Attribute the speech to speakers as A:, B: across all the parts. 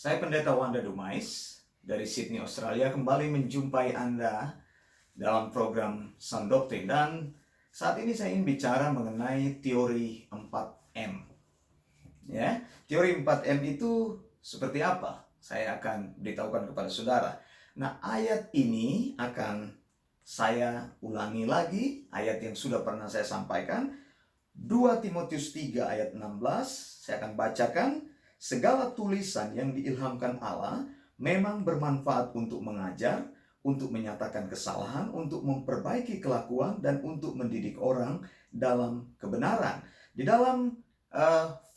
A: Saya Pendeta Wanda Dumais dari Sydney, Australia, kembali menjumpai Anda dalam program Sound Doctrine. Dan saat ini saya ingin bicara mengenai teori 4M. Ya, teori 4M itu seperti apa? Saya akan beritahukan kepada saudara. Nah, ayat ini akan saya ulangi lagi, ayat yang sudah pernah saya sampaikan. 2 Timotius 3 ayat 16, saya akan bacakan. Segala tulisan yang diilhamkan Allah memang bermanfaat untuk mengajar, untuk menyatakan kesalahan, untuk memperbaiki kelakuan, dan untuk mendidik orang dalam kebenaran. Di dalam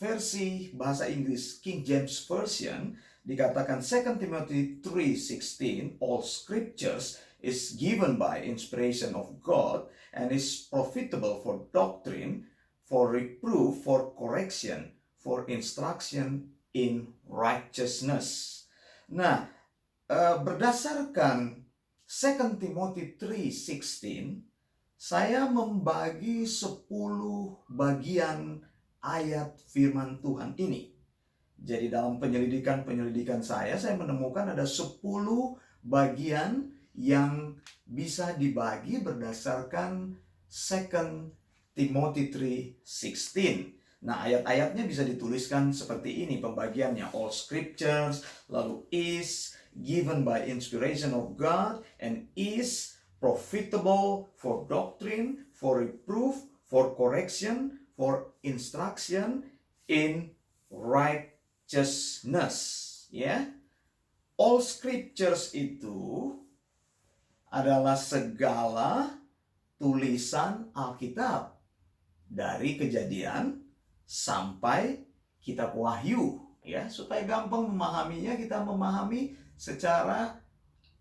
A: versi bahasa Inggris King James Version dikatakan 2 Timothy 3:16, all scriptures is given by inspiration of God and is profitable for doctrine, for reproof, for correction, for instruction in righteousness. Nah, berdasarkan 2 Timothy 3:16, saya membagi 10 bagian ayat firman Tuhan ini. Jadi dalam penyelidikan saya menemukan ada 10 bagian yang bisa dibagi berdasarkan 2 Timothy 3:16. Nah, ayat-ayatnya bisa dituliskan seperti ini pembagiannya. All scriptures, lalu is given by inspiration of God and is profitable for doctrine, for reproof, for correction, for instruction in righteousness. Ya. All scriptures itu adalah segala tulisan Alkitab dari Kejadian sampai kitab Wahyu, ya, supaya gampang memahaminya. Kita memahami secara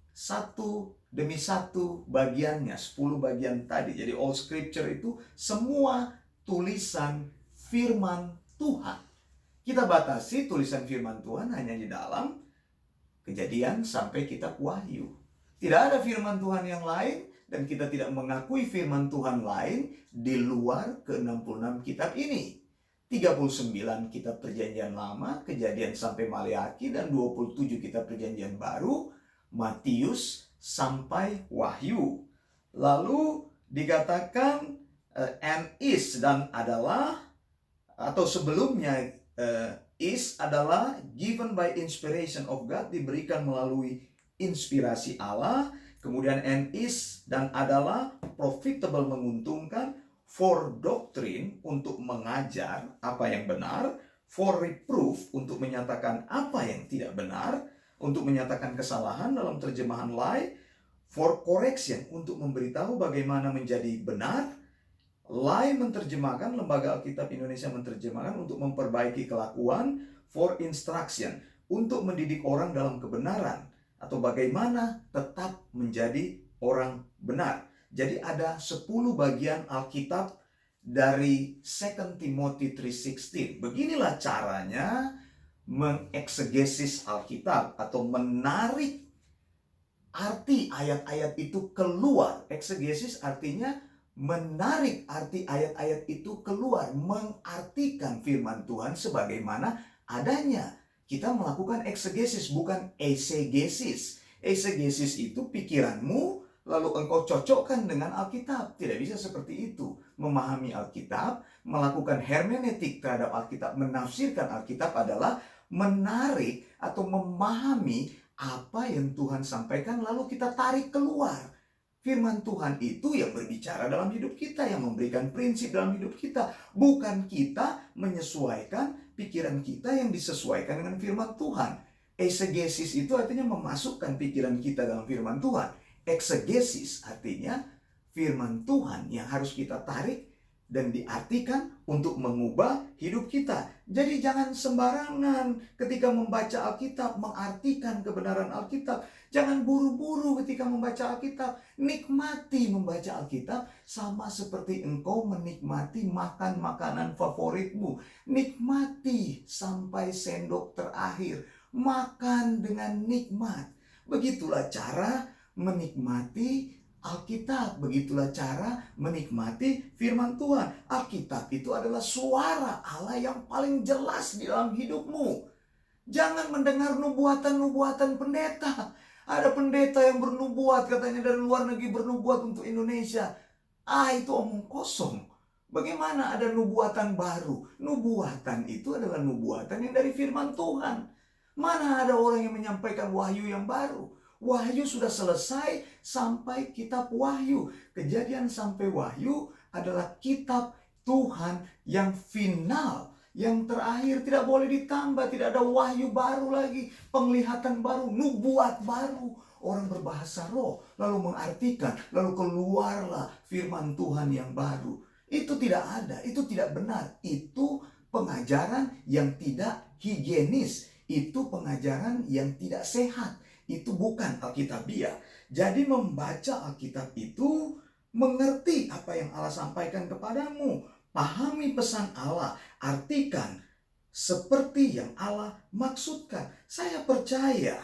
A: satu demi satu bagiannya, 10 bagian tadi. Jadi all scripture itu semua tulisan firman Tuhan. Kita batasi tulisan firman Tuhan hanya di dalam Kejadian sampai kitab Wahyu. Tidak ada firman Tuhan yang lain, dan kita tidak mengakui firman Tuhan lain di luar ke-66 kitab ini. 39 kitab perjanjian lama, Kejadian sampai Maleakhi, dan 27 kitab perjanjian baru, Matius sampai Wahyu. Lalu dikatakan and is, dan adalah, atau sebelumnya is adalah given by inspiration of God, diberikan melalui inspirasi Allah. Kemudian and is dan adalah profitable, menguntungkan, for doctrine, untuk mengajar apa yang benar, for reproof, untuk menyatakan apa yang tidak benar, untuk menyatakan kesalahan dalam terjemahan Lai, for correction, untuk memberitahu bagaimana menjadi benar. Lai menerjemahkan, Lembaga Alkitab Indonesia menerjemahkan untuk memperbaiki kelakuan, for instruction, untuk mendidik orang dalam kebenaran, atau bagaimana tetap menjadi orang benar. Jadi ada 10 bagian Alkitab dari 2 Timothy 3:16. Beginilah caranya mengeksegesis Alkitab atau menarik arti ayat-ayat itu keluar. Eksegesis artinya menarik arti ayat-ayat itu keluar, mengartikan firman Tuhan sebagaimana adanya. Kita melakukan eksegesis, bukan eisegesis. Eisegesis itu pikiranmu lalu engkau cocokkan dengan Alkitab. Tidak bisa seperti itu. Memahami Alkitab, melakukan hermeneutik terhadap Alkitab, menafsirkan Alkitab adalah menarik atau memahami apa yang Tuhan sampaikan lalu kita tarik keluar. Firman Tuhan itu yang berbicara dalam hidup kita, yang memberikan prinsip dalam hidup kita. Bukan kita menyesuaikan pikiran kita yang disesuaikan dengan firman Tuhan. Eisegesis itu artinya memasukkan pikiran kita dalam firman Tuhan. Eksegesis artinya firman Tuhan yang harus kita tarik dan diartikan untuk mengubah hidup kita. Jadi jangan sembarangan ketika membaca Alkitab, mengartikan kebenaran Alkitab. Jangan buru-buru ketika membaca Alkitab. Nikmati membaca Alkitab sama seperti engkau menikmati makan makanan favoritmu. Nikmati sampai sendok terakhir. Makan dengan nikmat. Begitulah cara menikmati Alkitab, begitulah cara menikmati firman Tuhan. Alkitab itu adalah suara Allah yang paling jelas di dalam hidupmu. Jangan mendengar nubuatan-nubuatan pendeta. Ada pendeta yang bernubuat, katanya dari luar negeri bernubuat untuk Indonesia. Itu omong kosong. Bagaimana ada nubuatan baru? Nubuatan itu adalah nubuatan yang dari firman Tuhan. Mana ada orang yang menyampaikan wahyu yang baru? Wahyu sudah selesai sampai kitab Wahyu. Kejadian sampai Wahyu adalah kitab Tuhan yang final, yang terakhir, tidak boleh ditambah, tidak ada wahyu baru lagi, penglihatan baru, nubuat baru. Orang berbahasa roh, lalu mengartikan, lalu keluarlah firman Tuhan yang baru. Itu tidak ada, itu tidak benar. Itu pengajaran yang tidak higienis. Itu pengajaran yang tidak sehat. Itu bukan Alkitabiah. Jadi membaca Alkitab itu mengerti apa yang Allah sampaikan kepadamu. Pahami pesan Allah, artikan seperti yang Allah maksudkan. Saya percaya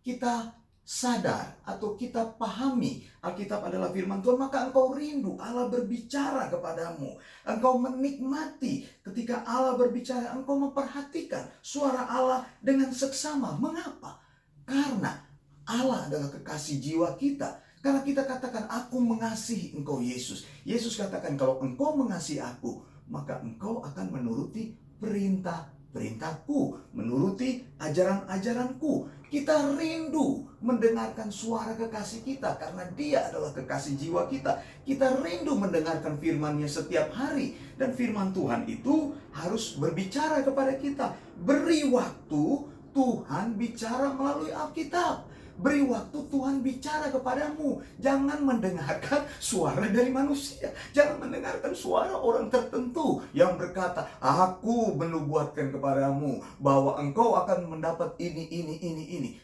A: kita sadar atau kita pahami Alkitab adalah firman Tuhan, maka engkau rindu Allah berbicara kepadamu. Engkau menikmati ketika Allah berbicara, engkau memperhatikan suara Allah dengan seksama. Mengapa? Karena Allah adalah kekasih jiwa kita. Karena kita katakan, aku mengasihi engkau Yesus. Yesus katakan, kalau engkau mengasihi aku, maka engkau akan menuruti perintah-perintahku, menuruti ajaran-ajaranku. Kita rindu mendengarkan suara kekasih kita karena dia adalah kekasih jiwa kita. Kita rindu mendengarkan firman-Nya setiap hari. Dan firman Tuhan itu harus berbicara kepada kita. Beri waktu Tuhan bicara melalui Alkitab. Beri waktu Tuhan bicara kepadamu. Jangan mendengarkan suara dari manusia. Jangan mendengarkan suara orang tertentu yang berkata, aku menubuatkan kepadamu bahwa engkau akan mendapat ini.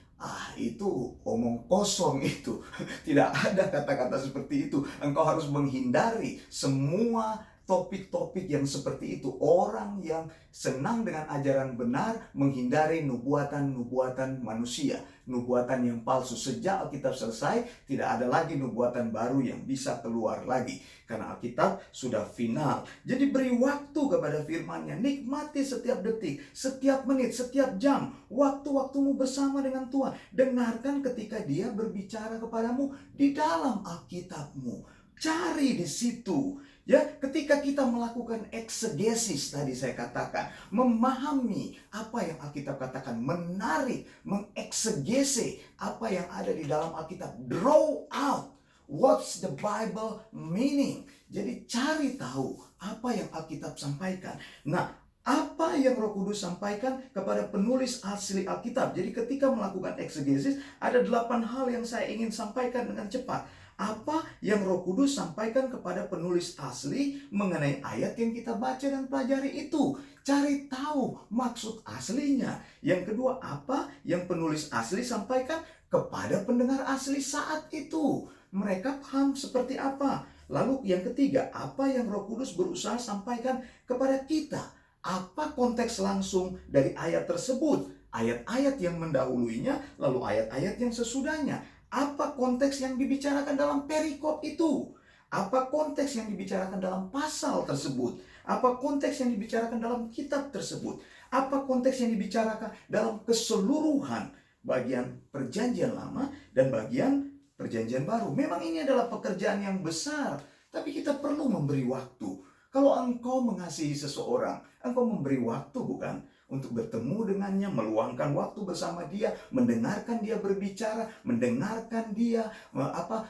A: Itu omong kosong itu. Tidak ada kata-kata seperti itu. Engkau harus menghindari semua topik-topik yang seperti itu. Orang yang senang dengan ajaran benar menghindari nubuatan-nubuatan manusia, nubuatan yang palsu. Sejak Alkitab selesai, tidak ada lagi nubuatan baru yang bisa keluar lagi, karena Alkitab sudah final. Jadi beri waktu kepada firman-Nya. Nikmati setiap detik, setiap menit, setiap jam, waktu-waktumu bersama dengan Tuhan. Dengarkan ketika Dia berbicara kepadamu di dalam Alkitabmu. Cari di situ. Ya, ketika kita melakukan eksegesis, tadi saya katakan, memahami apa yang Alkitab katakan, menarik, mengeksegese apa yang ada di dalam Alkitab, draw out what's the Bible meaning. Jadi cari tahu apa yang Alkitab sampaikan. Nah, apa yang Roh Kudus sampaikan kepada penulis asli Alkitab. Jadi ketika melakukan eksegesis, ada 8 hal yang saya ingin sampaikan dengan cepat. Apa yang Roh Kudus sampaikan kepada penulis asli mengenai ayat yang kita baca dan pelajari itu. Cari tahu maksud aslinya. Yang kedua, apa yang penulis asli sampaikan kepada pendengar asli saat itu. Mereka paham seperti apa. Lalu yang ketiga, apa yang Roh Kudus berusaha sampaikan kepada kita. Apa konteks langsung dari ayat tersebut. Ayat-ayat yang mendahuluinya, lalu ayat-ayat yang sesudahnya. Apa konteks yang dibicarakan dalam perikop itu? Apa konteks yang dibicarakan dalam pasal tersebut? Apa konteks yang dibicarakan dalam kitab tersebut? Apa konteks yang dibicarakan dalam keseluruhan bagian perjanjian lama dan bagian perjanjian baru? Memang ini adalah pekerjaan yang besar, tapi kita perlu memberi waktu. Kalau engkau mengasihi seseorang, engkau memberi waktu, bukan? Untuk bertemu dengannya, meluangkan waktu bersama dia, mendengarkan dia berbicara, mendengarkan dia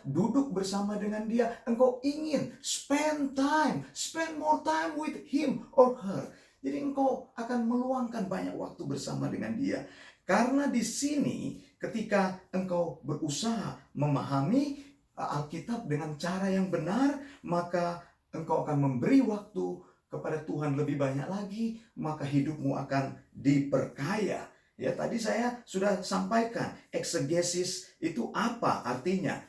A: duduk bersama dengan dia. Engkau ingin spend more time with him or her. Jadi engkau akan meluangkan banyak waktu bersama dengan dia. Karena di sini ketika engkau berusaha memahami Alkitab dengan cara yang benar, maka engkau akan memberi waktu kepada Tuhan lebih banyak lagi, maka hidupmu akan diperkaya. Ya, tadi saya sudah sampaikan eksegesis itu apa artinya,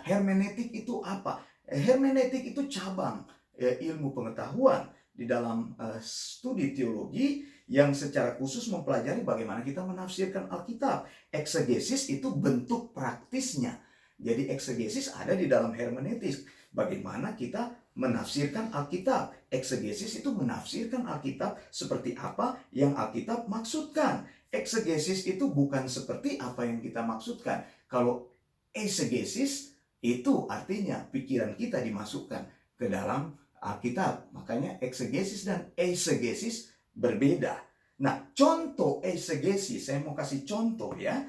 A: hermeneutik itu apa. Hermeneutik itu cabang ilmu pengetahuan di dalam studi teologi yang secara khusus mempelajari bagaimana kita menafsirkan Alkitab. Eksegesis itu bentuk praktisnya. Jadi eksegesis ada di dalam hermeneutik. Bagaimana kita menafsirkan Alkitab. Eksegesis itu menafsirkan Alkitab seperti apa yang Alkitab maksudkan. eksegesis itu bukan seperti apa yang kita maksudkan. Kalau eisegesis itu artinya pikiran kita dimasukkan ke dalam Alkitab. Makanya eksegesis dan eisegesis berbeda. Nah, contoh eisegesis, saya mau kasih contoh ya.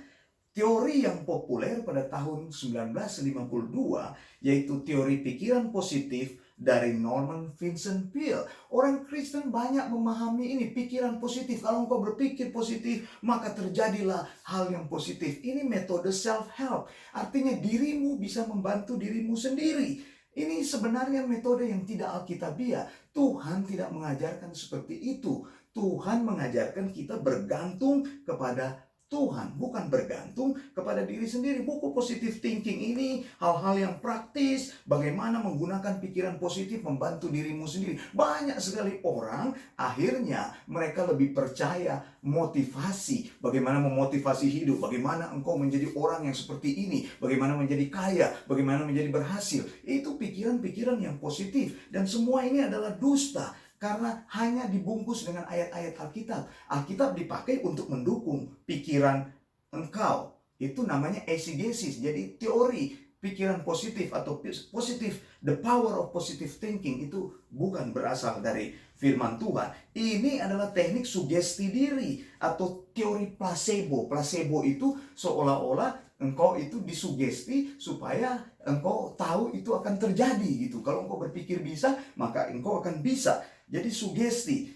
A: Teori yang populer pada tahun 1952 yaitu teori pikiran positif dari Norman Vincent Peale. Orang Kristen banyak memahami ini, pikiran positif. Kalau engkau berpikir positif, maka terjadilah hal yang positif. Ini metode self-help. Artinya dirimu bisa membantu dirimu sendiri. Ini sebenarnya metode yang tidak alkitabiah. Tuhan tidak mengajarkan seperti itu. Tuhan mengajarkan kita bergantung kepada Tuhan, bukan bergantung kepada diri sendiri. Buku Positive Thinking ini hal-hal yang praktis, bagaimana menggunakan pikiran positif membantu dirimu sendiri. Banyak sekali orang akhirnya mereka lebih percaya motivasi, bagaimana memotivasi hidup, bagaimana engkau menjadi orang yang seperti ini, bagaimana menjadi kaya, bagaimana menjadi berhasil. Itu pikiran-pikiran yang positif, dan semua ini adalah dusta. Karena hanya dibungkus dengan ayat-ayat Alkitab. Alkitab dipakai untuk mendukung pikiran engkau. Itu namanya eisegesis. Jadi teori pikiran positif atau positif, the power of positive thinking itu bukan berasal dari firman Tuhan. Ini adalah teknik sugesti diri atau teori placebo. Placebo itu seolah-olah engkau itu disugesti supaya engkau tahu itu akan terjadi gitu. Kalau engkau berpikir bisa, maka engkau akan bisa. Jadi sugesti.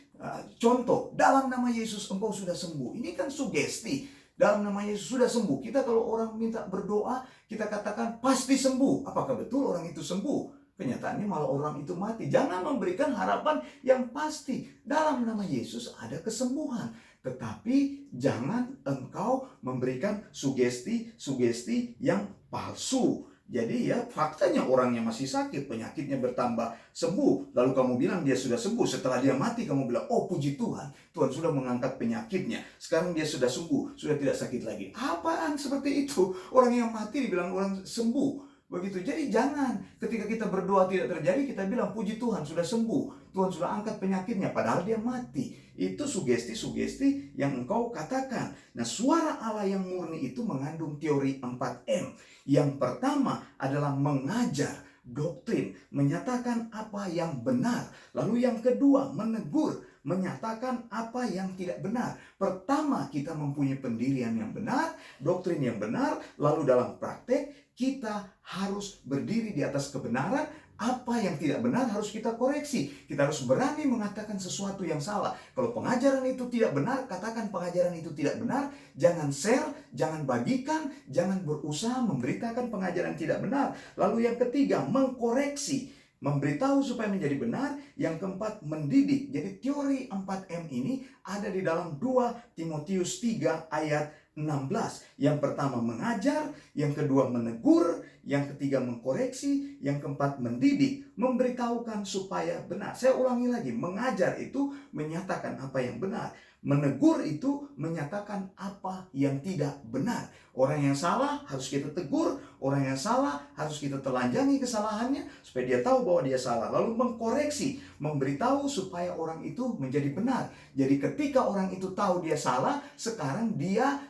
A: Contoh, dalam nama Yesus engkau sudah sembuh. Ini kan sugesti. Dalam nama Yesus sudah sembuh. Kita kalau orang minta berdoa, kita katakan pasti sembuh. Apakah betul orang itu sembuh? Kenyataannya malah orang itu mati. Jangan memberikan harapan yang pasti. Dalam nama Yesus ada kesembuhan. Tetapi jangan engkau memberikan sugesti yang palsu. Jadi ya faktanya orangnya masih sakit, penyakitnya bertambah sembuh. Lalu kamu bilang dia sudah sembuh. Setelah dia mati kamu bilang, oh puji Tuhan, Tuhan sudah mengangkat penyakitnya. Sekarang dia sudah sembuh, sudah tidak sakit lagi. Apaan seperti itu? Orang yang mati dibilang orang sembuh. Begitu. Jadi jangan ketika kita berdoa tidak terjadi, kita bilang puji Tuhan sudah sembuh, Tuhan sudah angkat penyakitnya, padahal dia mati. Itu sugesti-sugesti yang engkau katakan. Nah, suara Allah yang murni itu mengandung teori 4M. Yang pertama adalah mengajar, doktrin, menyatakan apa yang benar. Lalu yang kedua, menegur, menyatakan apa yang tidak benar. Pertama, kita mempunyai pendirian yang benar, doktrin yang benar, lalu dalam praktek kita harus berdiri di atas kebenaran. Apa yang tidak benar harus kita koreksi. Kita harus berani mengatakan sesuatu yang salah. Kalau pengajaran itu tidak benar, katakan pengajaran itu tidak benar. Jangan share, jangan bagikan, jangan berusaha memberitakan pengajaran tidak benar. Lalu yang ketiga, mengkoreksi, memberitahu supaya menjadi benar. Yang keempat, mendidik. Jadi teori 4M ini ada di dalam 2 Timotius 3 ayat 16. Yang pertama mengajar, yang kedua menegur, yang ketiga mengkoreksi, yang keempat mendidik, memberitahukan supaya benar. Saya ulangi lagi, mengajar itu menyatakan apa yang benar, menegur itu menyatakan apa yang tidak benar. Orang yang salah harus kita tegur, orang yang salah harus kita telanjangi kesalahannya supaya dia tahu bahwa dia salah. Lalu mengkoreksi, memberitahu supaya orang itu menjadi benar. Jadi ketika orang itu tahu dia salah, sekarang dia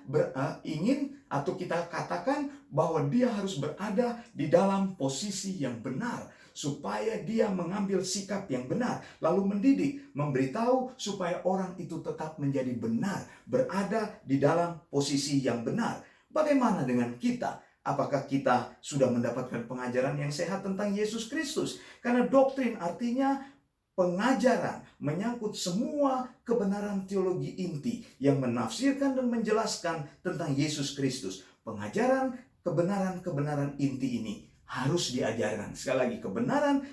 A: ingin atau kita katakan bahwa dia harus berada di dalam posisi yang benar supaya dia mengambil sikap yang benar. Lalu mendidik, memberitahu supaya orang itu tetap menjadi benar, berada di dalam posisi yang benar. Bagaimana dengan kita? Apakah kita sudah mendapatkan pengajaran yang sehat tentang Yesus Kristus? Karena doktrin artinya pengajaran menyangkut semua kebenaran teologi inti yang menafsirkan dan menjelaskan tentang Yesus Kristus. Pengajaran kebenaran-kebenaran inti ini harus diajarkan. Sekali lagi,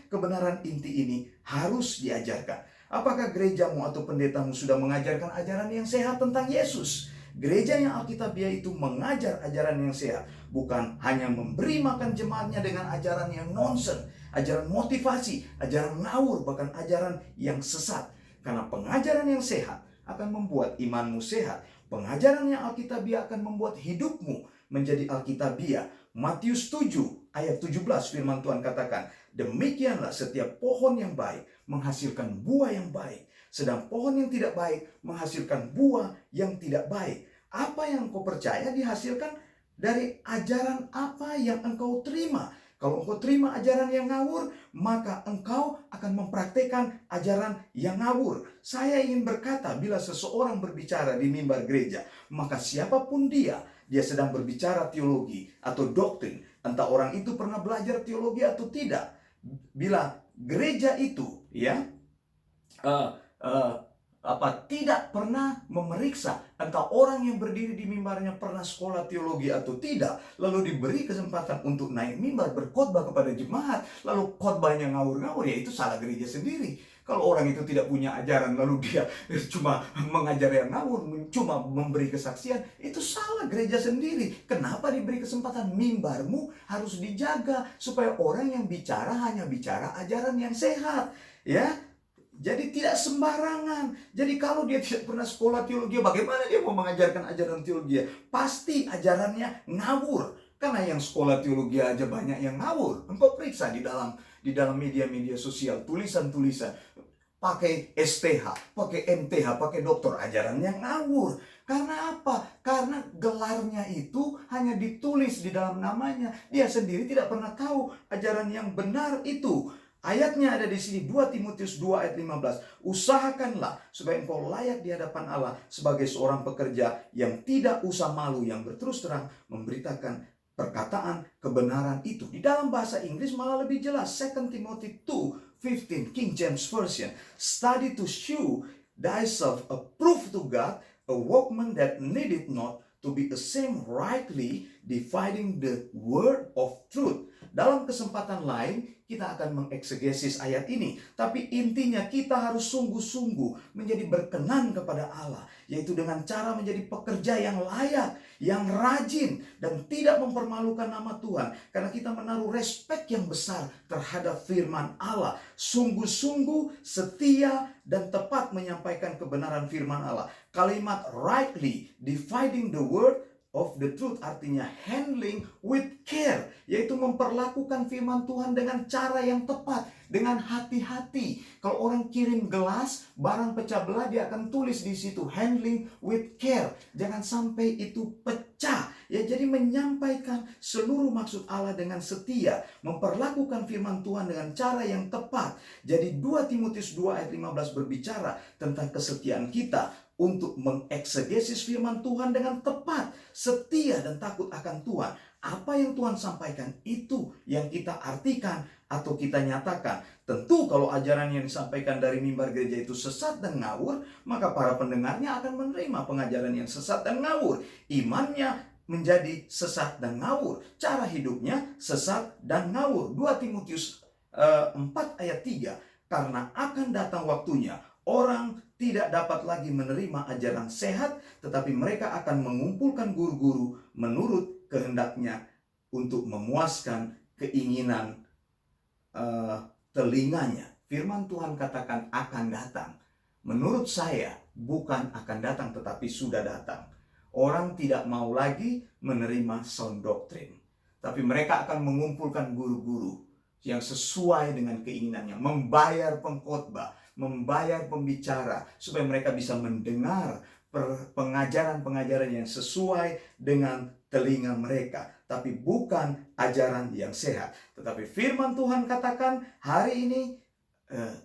A: kebenaran inti ini harus diajarkan. Apakah gerejamu atau pendetamu sudah mengajarkan ajaran yang sehat tentang Yesus? Gereja yang alkitabiah itu mengajar ajaran yang sehat, bukan hanya memberi makan jemaatnya dengan ajaran yang nonsen, ajaran motivasi, ajaran ngawur, bahkan ajaran yang sesat. Karena pengajaran yang sehat akan membuat imanmu sehat. Pengajaran yang alkitabiah akan membuat hidupmu menjadi alkitabiah. Matius 7 ayat 17 firman Tuhan katakan, demikianlah setiap pohon yang baik menghasilkan buah yang baik, sedang pohon yang tidak baik menghasilkan buah yang tidak baik. Apa yang engkau percaya dihasilkan dari ajaran apa yang engkau terima. Kalau engkau terima ajaran yang ngawur, maka engkau akan mempraktekkan ajaran yang ngawur. Saya ingin berkata, bila seseorang berbicara di mimbar gereja, maka siapapun dia sedang berbicara teologi atau doktrin. Entah orang itu pernah belajar teologi atau tidak. Bila gereja itu tidak pernah memeriksa entah orang yang berdiri di mimbarnya pernah sekolah teologi atau tidak, lalu diberi kesempatan untuk naik mimbar berkhotbah kepada jemaat, lalu khotbahnya ngawur-ngawur, ya itu salah gereja sendiri. Kalau orang itu tidak punya ajaran lalu dia cuma mengajar yang ngawur, cuma memberi kesaksian, itu salah gereja sendiri. Kenapa diberi kesempatan? Mimbarmu harus dijaga supaya orang yang bicara hanya bicara ajaran yang sehat, ya. Jadi tidak sembarangan. Jadi kalau dia tidak pernah sekolah teologi, bagaimana dia mau mengajarkan ajaran teologi? Pasti ajarannya ngawur. Karena yang sekolah teologi aja banyak yang ngawur. Engkau periksa di dalam media-media sosial, tulisan-tulisan. Pakai STH, pakai MTH, pakai doktor, ajarannya ngawur. Karena apa? Karena gelarnya itu hanya ditulis di dalam namanya. Dia sendiri tidak pernah tahu ajaran yang benar itu. Ayatnya ada di sini, 2 Timotius 2 ayat 15. Usahakanlah supaya engkau layak di hadapan Allah sebagai seorang pekerja yang tidak usah malu, yang berterus terang memberitakan perkataan kebenaran itu. Di dalam bahasa Inggris malah lebih jelas, 2 Timothy 2:15 King James Version. Study to show thyself approved to God, a workman that needeth not to be ashamed, rightly dividing the word of truth. Dalam kesempatan lain, kita akan mengeksegesis ayat ini. Tapi intinya kita harus sungguh-sungguh menjadi berkenan kepada Allah. Yaitu dengan cara menjadi pekerja yang layak, yang rajin, dan tidak mempermalukan nama Tuhan. Karena kita menaruh respek yang besar terhadap firman Allah. Sungguh-sungguh setia dan tepat menyampaikan kebenaran firman Allah. Kalimat rightly dividing the word of the truth artinya handling with care, yaitu memperlakukan firman Tuhan dengan cara yang tepat, dengan hati-hati. Kalau orang kirim gelas, barang pecah belah, dia akan tulis di situ handling with care. Jangan sampai itu pecah. Ya, jadi menyampaikan seluruh maksud Allah dengan setia, memperlakukan firman Tuhan dengan cara yang tepat. Jadi 2 Timotius 2 ayat 15 berbicara tentang kesetiaan kita untuk mengeksegesis firman Tuhan dengan tepat, setia dan takut akan Tuhan. Apa yang Tuhan sampaikan itu yang kita artikan atau kita nyatakan. Tentu kalau ajaran yang disampaikan dari mimbar gereja itu sesat dan ngawur, maka para pendengarnya akan menerima pengajaran yang sesat dan ngawur. Imannya menjadi sesat dan ngawur. Cara hidupnya sesat dan ngawur. 2 Timotius 4 ayat 3. Karena akan datang waktunya, orang tidak dapat lagi menerima ajaran sehat, tetapi mereka akan mengumpulkan guru-guru menurut kehendaknya untuk memuaskan keinginan telinganya. Firman Tuhan katakan akan datang. Menurut saya bukan akan datang, tetapi sudah datang. Orang tidak mau lagi menerima sound doctrine, tapi mereka akan mengumpulkan guru-guru yang sesuai dengan keinginannya, membayar pengkhotbah, membayar pembicara, supaya mereka bisa mendengar pengajaran-pengajaran yang sesuai dengan telinga mereka, tapi bukan ajaran yang sehat. Tetapi firman Tuhan katakan hari ini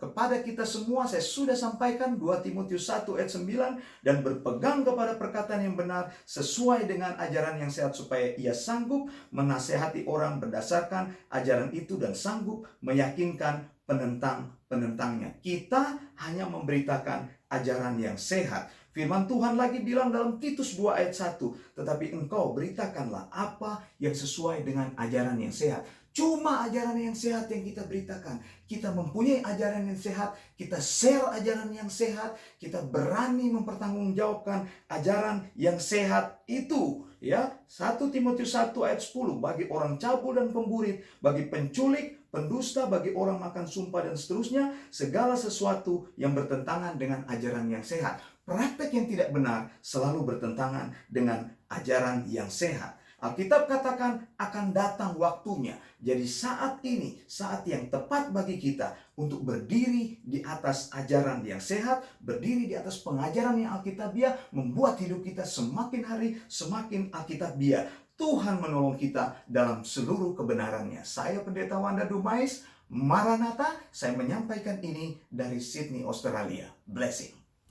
A: kepada kita semua, saya sudah sampaikan 2 Timotius 1 ayat 9, dan berpegang kepada perkataan yang benar sesuai dengan ajaran yang sehat, supaya ia sanggup menasehati orang berdasarkan ajaran itu dan sanggup meyakinkan penentang-penentangnya. Kita hanya memberitakan ajaran yang sehat. Firman Tuhan lagi bilang dalam Titus 2 ayat 1, tetapi engkau beritakanlah apa yang sesuai dengan ajaran yang sehat. Cuma ajaran yang sehat yang kita beritakan. Kita mempunyai ajaran yang sehat, kita share ajaran yang sehat, kita berani mempertanggungjawabkan ajaran yang sehat itu. Ya, 1 Timotius 1 ayat 10, bagi orang cabul dan pemburit, bagi penculik, pendusta, bagi orang makan sumpah dan seterusnya, segala sesuatu yang bertentangan dengan ajaran yang sehat. Praktek yang tidak benar selalu bertentangan dengan ajaran yang sehat. Alkitab katakan akan datang waktunya. Jadi saat ini, saat yang tepat bagi kita untuk berdiri di atas ajaran yang sehat, berdiri di atas pengajaran yang alkitabiah, membuat hidup kita semakin hari semakin alkitabiah. Tuhan menolong kita dalam seluruh kebenarannya. Saya Pendeta Wanda Dumais, Maranatha, saya menyampaikan ini dari Sydney, Australia. Blessing.